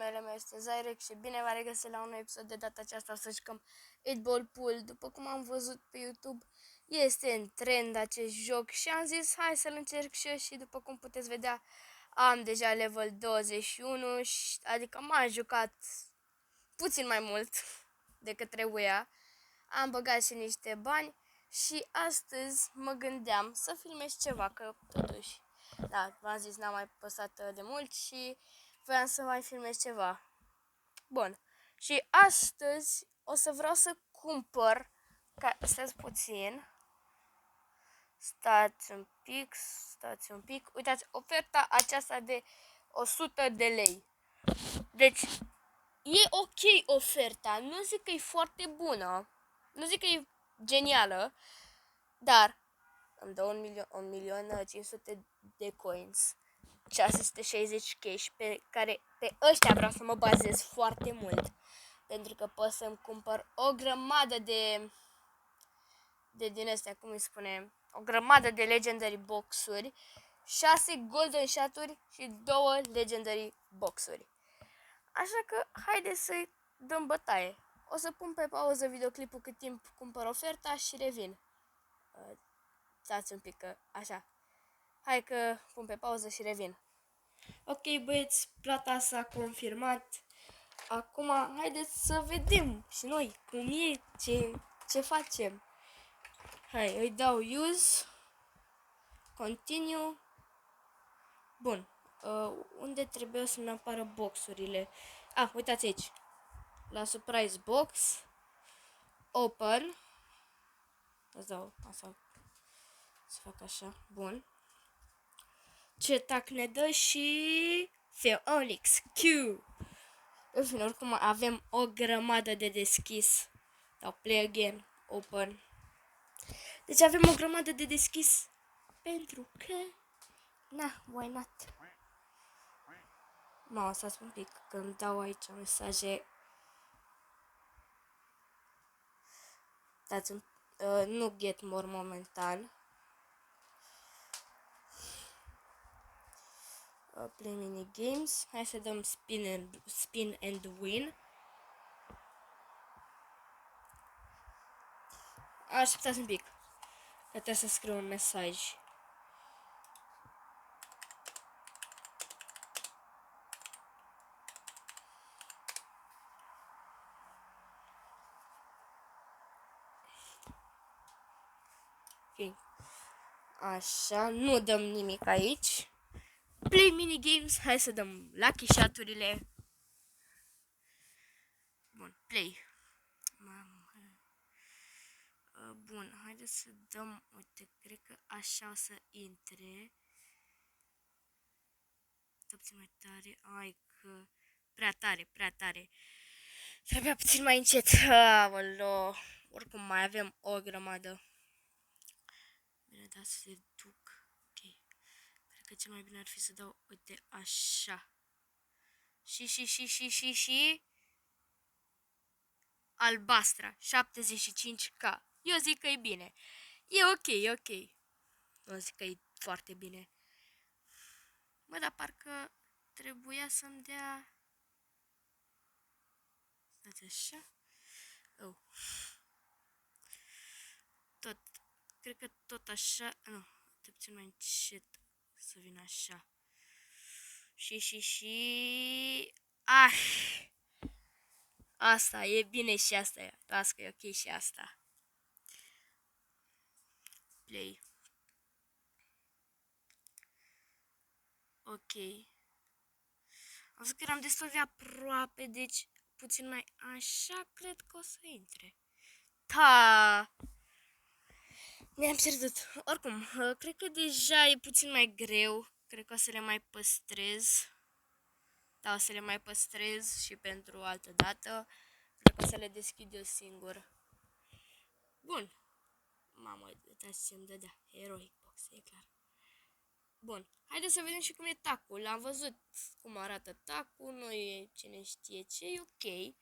numele meu este Zairek și bine v-am regăsit la un episod. De data aceasta o să jucăm 8-Ball Pool. După cum am văzut pe YouTube, este în trend acest joc și am zis hai să-l încerc și eu și după cum puteți vedea am deja level 21, adică m-am jucat puțin mai mult decât trebuia. Am băgat și niște bani și astăzi mă gândeam să filmez ceva, că totuși, da, v-am zis, n-am mai postat de mult și voiam să mai filmez ceva. Bun, și astăzi o să vreau să cumpăr, stați puțin, stați un pic, uitați, oferta aceasta de 100 de lei. Deci, e ok oferta, nu zic că e foarte bună, nu zic că e genială, dar îmi dă 1.500.000 de coins, 660 cash, pe ăștia vreau să mă bazez foarte mult, pentru că pot să-mi cumpăr o grămadă de din astea, cum îi spune, o grămadă de legendary boxuri, 6 golden shot-uri și 2 legendary boxuri. Așa că haideți să dăm bătaie. O să pun pe pauză videoclipul cât timp cumpăr oferta și revin. Stați un pic, că așa. Hai că pun pe pauză și revin. Ok, băieți, plata s-a confirmat. Acum haideți să vedem și noi cum e, ce facem. Hai, îi dau use. Continue. Bun. Unde trebuie să-mi apară boxurile? Uitați aici. La surprise box. Open. Îți dau asta. Să fac așa. Bun. Ce tac ne dă și Phoenix Q. În fine, oricum avem o grămadă de deschis. Dau play again. Open. Deci avem o grămadă de deschis. Pentru că... na, why not? Mă, stați un pic că îmi dau aici mesaje. Dați nu get more momentan. Play mini games. Hai să dăm spin and win. Așteptați un pic. Că trebuie să scriu un mesaj. Ok. Așa, nu dăm nimic aici. Play mini games. Hai să dăm lucky shot-urile. Bun, play. Bun, haideți să dăm, uite, cred că așa o să intre. Dă puțin mai tare, ai că prea tare. Trebuia puțin mai încet. Aoleo. Oricum mai avem o grămadă. Bine, da, să se duc. Ok. Cred că cel mai bine ar fi să dau, uite, așa. Și albastra, 75k. Eu zic că e bine. E ok. Nu zic că e foarte bine. Bă, dar parcă trebuia să-mi dea... Stați așa. Oh. Cred că tot așa... Nu, te puțin mai încet să vină așa. Și... Asta, e bine și asta e. Las că e ok și asta. Play. Ok. Am zis că eram destul de aproape, deci puțin mai așa cred că o să intre. Da! Mi-am pierdut. Oricum, cred că deja e puțin mai greu. Cred că o să le mai păstrez. Da, o să le mai păstrez și pentru altă dată. Cred că o să le deschid eu singur. Bun. Mamă, uitați ce-mi dădea. Heroic box, e clar. Bun. Haideți să vedem și cum e tacul. Am văzut cum arată tacul. Nu e cine știe ce. E ok.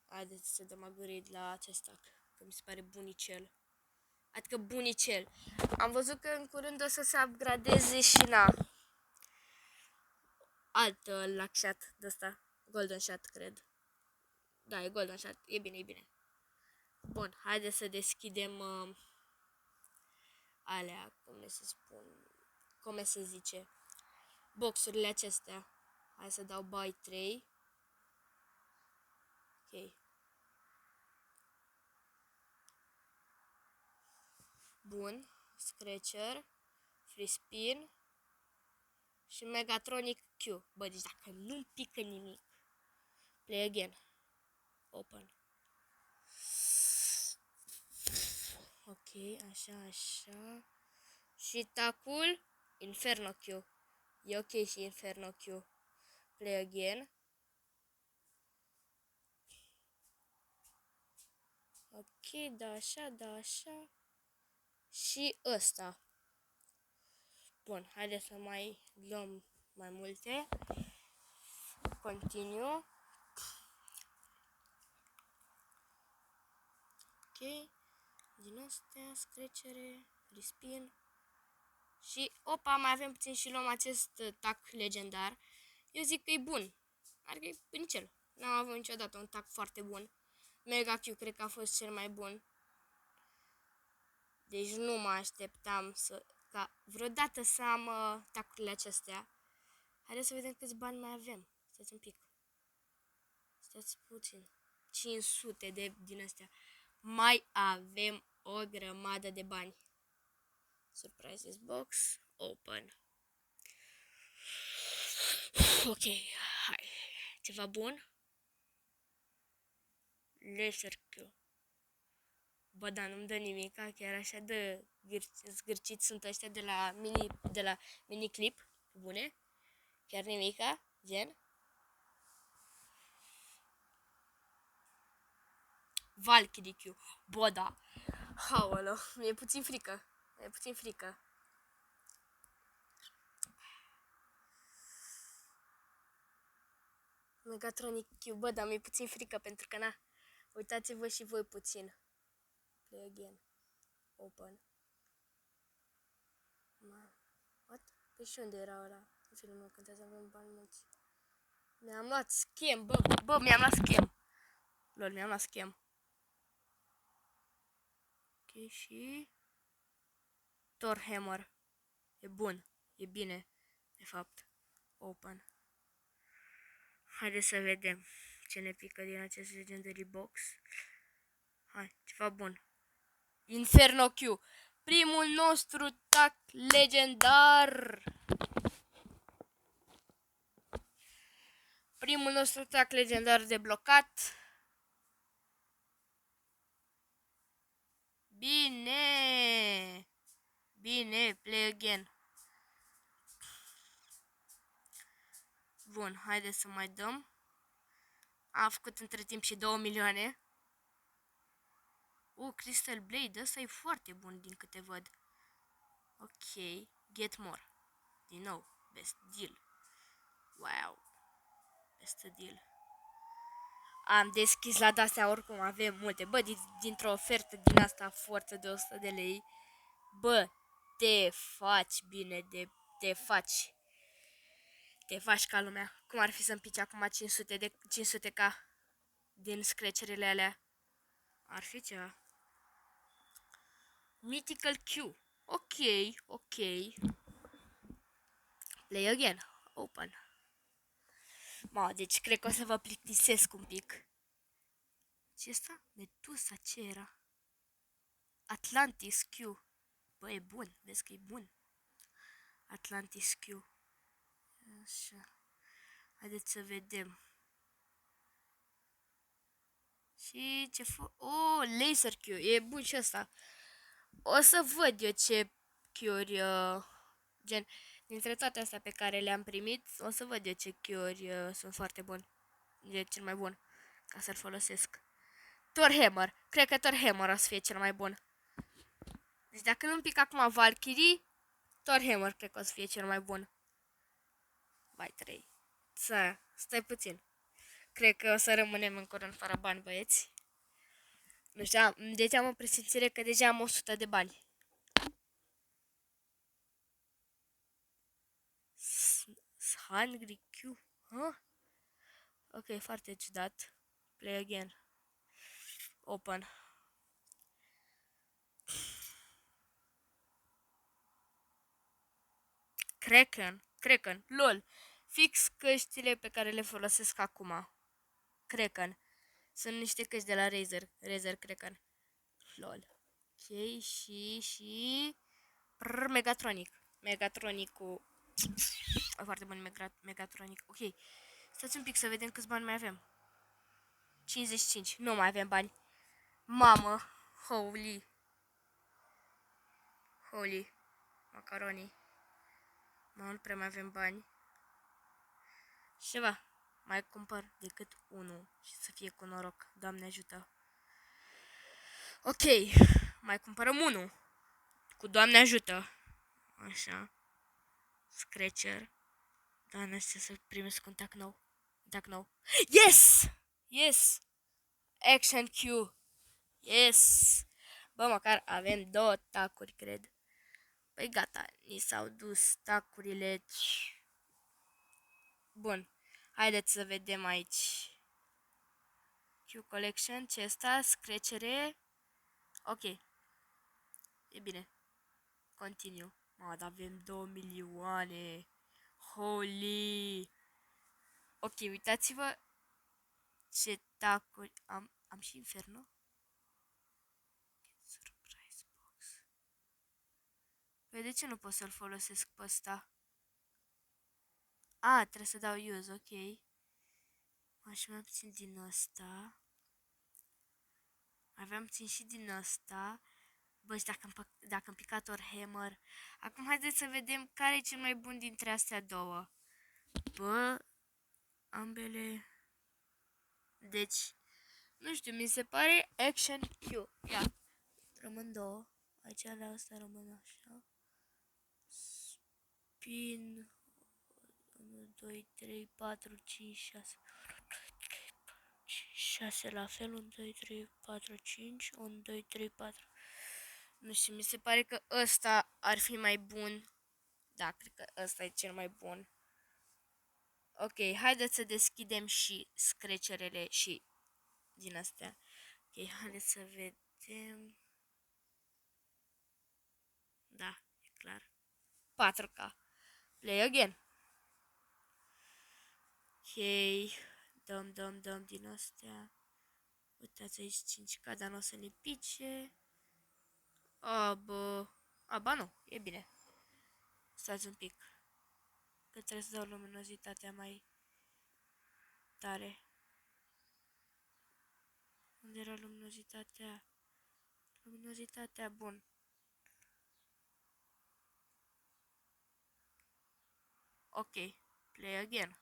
Haideți să dăm upgrade la acest tac. Că mi se pare bunicel. Adică bunicel. Am văzut că în curând o să se upgradeze și na. alt luck shot de ăsta. Golden shot, cred. Da, e golden shot. E bine, e bine. Bun, haideți să deschidem alea, cum se zice, boxurile acestea. Hai să dau buy 3. Ok. Bun, Scratcher, Free Spin și Megatronic Q. Bă, deci dacă nu-mi pică nimic. Play again. Open. Ok, așa. Și tacul Inferno Q. E ok și Inferno Q. Play again. Ok, da așa. Și ăsta. Bun, haideți să mai luăm mai multe. Continue. Ok. Din astea, screcere, respin. Și, opa, mai avem puțin și luăm acest tac legendar. Eu zic că e bun. Adică e bunicel. N-am avut niciodată un tac foarte bun. Mega Q cred că a fost cel mai bun. Deci nu mă așteptam ca vreodată să am tacurile acestea. Haideți să vedem câți bani mai avem. Stați un pic. Stați puțin. 500 din astea. Mai avem o grămadă de bani. Surprises box. Open. Ok, hai. Ceva bun? Laser Q. Bă, da, nu-mi dă nimica, chiar așa de zgârcit sunt ăștia de la miniclip. Bune? Chiar nimica, gen. Valkyrie Q. Bă, da. Aoleu, mi-e puțin frică. Megatronic Q. Bă, dar mi-e puțin frică pentru că, na, uitați-vă și voi puțin. Play again. Open. What? Păi și unde era ăla? În filmul când aveam bani mulți. Mi-am luat schem, bă, mi-am luat schem. Lol, mi-am luat schem. Ok, și... Thor Hammer. E bun. E bine, de fapt. Open. Haideți să vedem ce ne pică din acest Legendary Box. Hai, ceva bun. Inferno Q. Primul nostru tac legendar. Primul nostru tac legendar deblocat. Bine. Bine, play again. Bun, haideți să mai dăm. Am făcut între timp și 2 milioane. Crystal Blade, ăsta e foarte bun din câte văd. Ok, get more. Din nou, best deal. Wow, best deal. Am deschis la de-astea, oricum avem multe. Bă, dintr-o ofertă din asta forță de 100 de lei. Bă, te faci bine, te faci. Te faci ca lumea. Cum ar fi să-mi pici acum 500k din scratcherile alea? Ar fi ceva. Mythical Q. Ok. Play again. Open. Deci cred că o să vă plictisesc un pic. Ce asta? Medusa, ce era? Atlantis Q. Bă, e bun. Vezi că e bun. Atlantis Q. Așa. Haideți să vedem. Și ce Laser Q. E bun și ăsta. O să văd eu ce Q-uri, gen, dintre toate astea pe care le-am primit, o să văd eu ce Q-uri sunt foarte buni. E cel mai bun ca să-l folosesc. Thor Hammer. Cred că Thor Hammer o să fie cel mai bun. Deci dacă nu-mi pic acum Valkyrie, Thor Hammer cred că o să fie cel mai bun. Vai 3. Stai puțin. Cred că o să rămânem în curând fără bani, băieți. Nu știu, deci am o presimțire că deja am 100 de bani. Hungry Q. Huh? Ok, foarte ciudat. Play again. Open. Kraken, lol. Fix căștile pe care le folosesc acum. Kraken. Sunt niște căști de la Razer Kraken. Lol. Ok, și... Megatronic. Megatronicul. Foarte bun Megatronic. Ok. Stați un pic să vedem câți bani mai avem. 55. Nu mai avem bani. Mamă. Holy. Holy. Macaroni. Mă, nu prea mai avem bani. Ceva. Mai cumpăr decât unul și să fie cu noroc. Doamne ajută. Ok. Mai cumpărăm unul. Cu Doamne ajută. Așa. Scratcher. Da, nu știu să primesc un tac nou. Tac nou. Yes! Yes! Action Q. Yes! Bă, măcar avem două tacuri, cred. Păi gata, ni s-au dus tacurile. Bun. Haideți să vedem aici. Q Collection, ce asta? Scratchere. Ok. E bine. Continue. Mă, dar avem 2 milioane. Holy. Ok, uitați-vă ce tacuri am. Am și Inferno. Surprise box. Păi de ce nu pot să-l folosesc pe ăsta? A, trebuie să dau use, ok. Așa mai puțin din ăsta. Aveam puțin și din ăsta. Bă, și dacă am picat Hammer. Acum haideți să vedem care e cel mai bun dintre astea două. Bă, ambele. Deci, nu știu, mi se pare Action Q. Ia. Rămân două. Aici la asta rămân așa. Spin. 1, 2, 3, 4, 5, 6. 6 la fel. 1, 2, 3, 4, 5. 1, 2, 3, 4. Nu știu, mi se pare că ăsta ar fi mai bun. Da, cred că ăsta e cel mai bun. Ok, haideți să deschidem și screcerele și din astea. Ok, haideți să vedem. Da, e clar. 4K. Play again. Ok, dăm din astea. Uitați aici 5K, dar nu o să ne pice. A, bă. A, ba nu, e bine. Stați un pic. Că trebuie să dau luminozitatea mai tare. Unde era luminozitatea? Luminozitatea, bun. Ok, play again.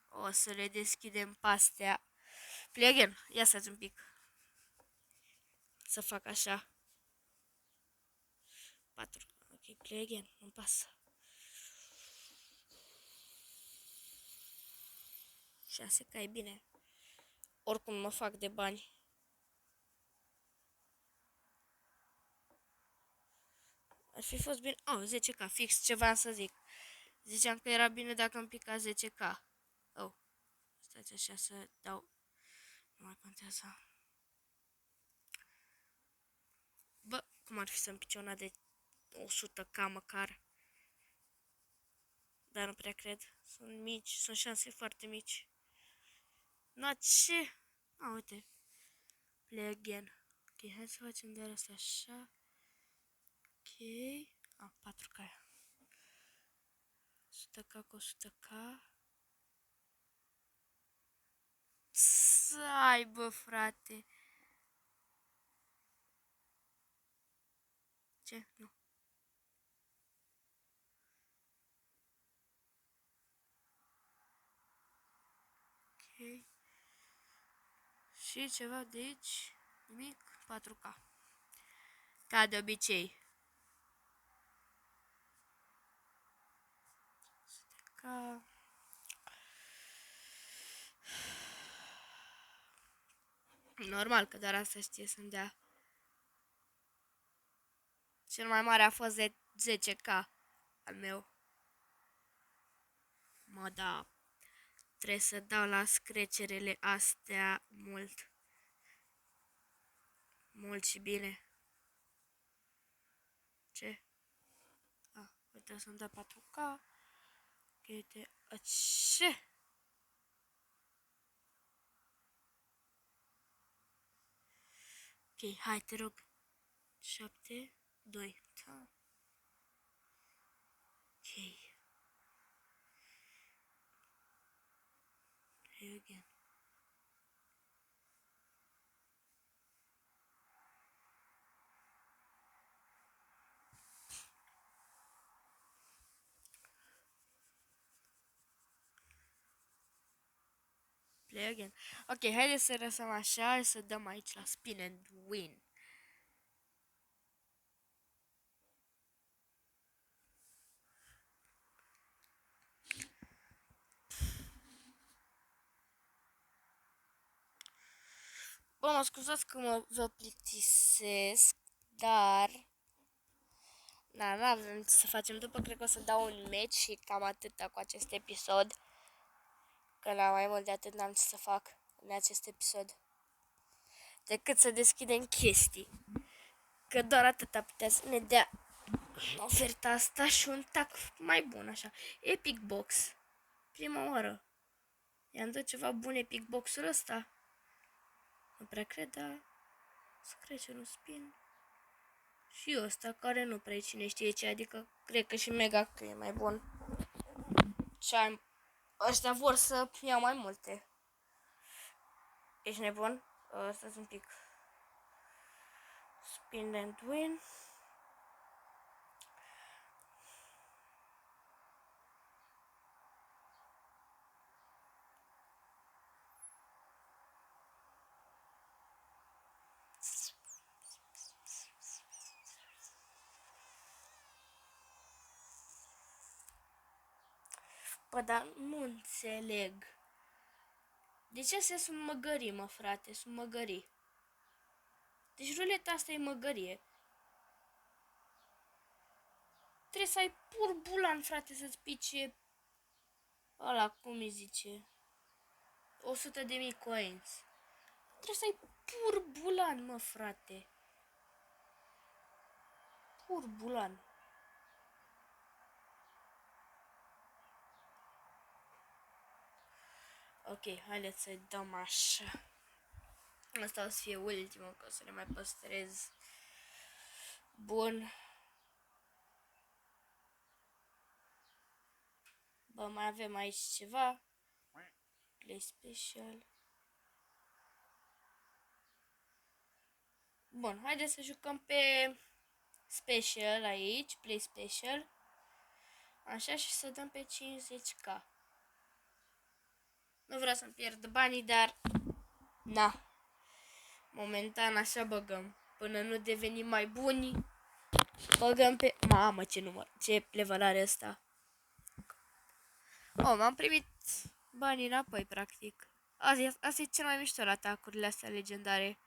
O să le deschidem pe astea. Play again. Ia stați un pic. Să fac așa. 4. Ok, play again. Nu pasă. 6 ca e bine. Oricum mă fac de bani. Ar fi fost bine. Oh, 10K, fix ce v-am să zic. Ziceam că era bine dacă îmi pica 10K. Oh, stați așa să dau. Nu mai contează. Bă, cum ar fi să-mi pice una de 100K măcar? Dar nu prea cred. Sunt mici, sunt șanse foarte mici. Na, ce? A, uite. Play again. Ok, hai să facem doar asta așa. Ok. A, 4K. 100K cu 100K. Ai, bă, frate. Ce? Nu. Ok. Și ceva de aici. Nimic. 4K. Ca de obicei. Ca... Normal că doar asta știe să-mi dea. Cel mai mare a fost de 10K. al meu. Mă, da, trebuie să dau la screcerele astea mult. Mult și bine. Ce? Ah, uite, să-mi dă 4K. Ok, uite, ce? Ok, hai, te rog. 7, 2. Da. Ok. Play again. Play again. Ok, haideți să lăsăm așa și să dăm aici la spin and win. Bă, mă scuzați că vă plictisesc, dar... Da, nu avem ce să facem. După cred că o să dau un match și cam atâta cu acest episod. Că la mai mult de atât n-am ce să fac în acest episod. Decât să deschidem chestii. Că doar atâta putea să ne dea oferta asta și un tac mai bun așa. Epic Box. Prima oară. I-am dat ceva bun Epic Box-ul ăsta. Nu prea cred, dar... Scratcher un spin. Și ăsta care nu prea cine știe ce, adică cred că și Mega că e mai bun. Și ăștia vor să iau mai multe. Ești nebun? Stați un pic. Spin and win. Bă, dar nu înțeleg. De ce astea sunt măgării, mă, frate? Sunt măgării. Deci ruleta asta e măgărie. Trebuie să ai pur bulan, frate, să-ți pice... Ăla, cum îi zice? 100.000 coins. Trebuie să ai pur bulan, mă, frate. Pur bulan. Ok, haideți să-i dăm așa. Asta o să fie ultimul, că o să le mai păstrez. Bun. Bă, mai avem aici ceva. Play special. Bun, haideți să jucăm pe special aici, play special. Așa și să dăm pe 50k. Nu vreau să-mi pierd banii, dar... Na. Momentan așa băgăm. Până nu devenim mai buni, băgăm pe... Mamă, ce număr, ce level are ăsta. Oh, m-am primit banii înapoi, practic. Asta e cel mai mișto la atacurile astea legendare.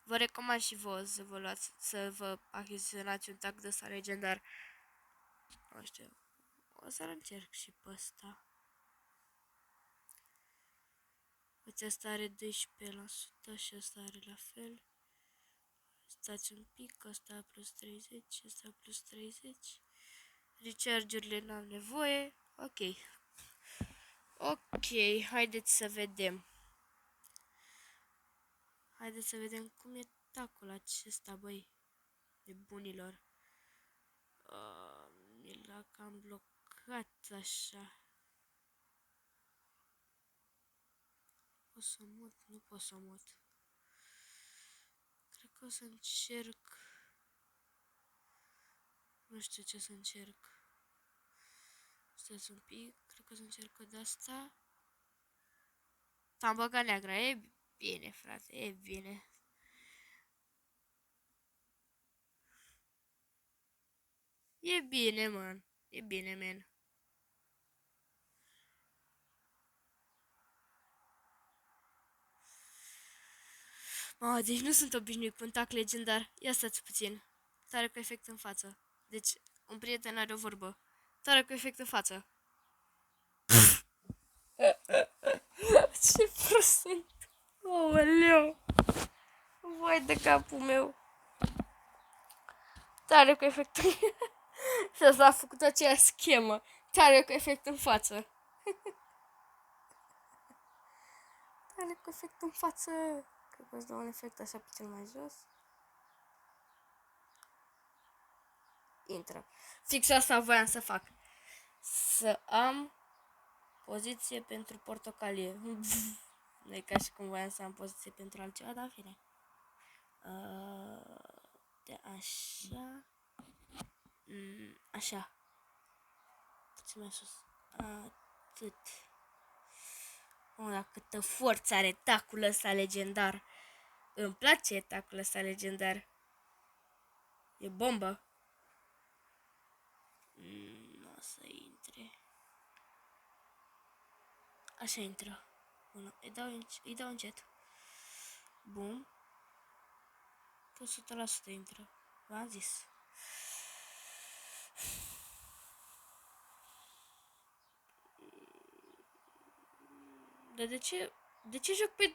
Vă recomand și vouă să vă luați, să vă achiziționați un tac de ăsta legendar. Nu știu. O să-l încerc și pe ăsta. Uite, ăsta are 12% și ăsta are la fel. Stați un pic, ăsta plus 30, ăsta plus 30. Recharge-urile n-am nevoie. Ok. Ok, haideți să vedem. Haideți să vedem cum e tacul acesta, băi, de bunilor. Mi l-a cam blocat așa. Pot să mut? Nu pot să mut. Cred că o să încerc. Nu știu ce să încerc. Stați un pic. Cred că o să încerc de asta. Am băgat neagră. E bine, frate. E bine. E bine, man. E bine, man. Deci nu sunt obișnuit cu un tac legendar. Ia stați puțin. Tare cu efect în față. Deci, un prieten are o vorbă. Tare cu efect în față. Ce prost sunt. Aoleu. Vai de capul meu. Tare cu efect în... Și ăsta a făcut aceea schemă. Tare cu efect în față. Tare cu efect în față. Cred că îți dau un efect așa puțin mai jos. Intră. Fix asta voiam să fac. Să am poziție pentru portocalie. Nu e ca și cum voiam să am poziție pentru altceva, dar fine. De așa. Așa. Puțin mai sus. Atât. Dar câtă forță are tacul ăsta legendar. Îmi place tacul ăsta legendar. E bombă. O să intre. Așa intră. Bună. Îi dau încet. Bun. Că 100% intră. V-am zis. Dar de ce? De ce joc pe...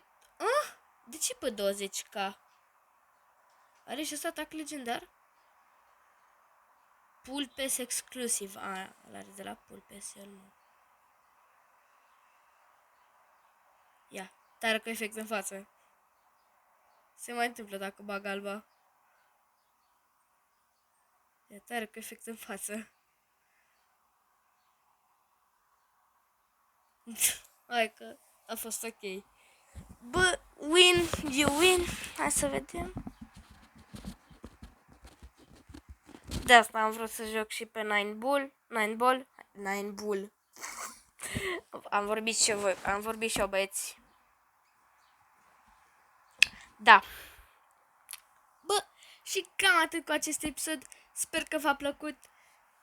De ce pe 20k? Are și ăsta atac legendar? Pool Pass exclusiv. Ăla are de la Pool Pass, el nu. Ia, tare cu efect în față. Se mai întâmplă dacă bag alba. Ia, tare cu efect în față. Hai că a fost ok. Bă, win, you win. Hai să vedem. De asta am vrut să joc și pe 9 Bull. Am vorbit și eu, băieți. Da. Bă, și cam atât cu acest episod. Sper că v-a plăcut.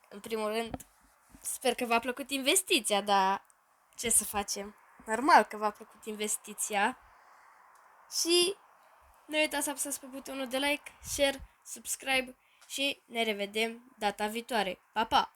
În primul rând, sper că v-a plăcut investiția, dar ce să facem? Normal că v-a plăcut investiția. Și nu uitați să apăsați pe butonul de like, share, subscribe și ne revedem data viitoare. Pa, pa!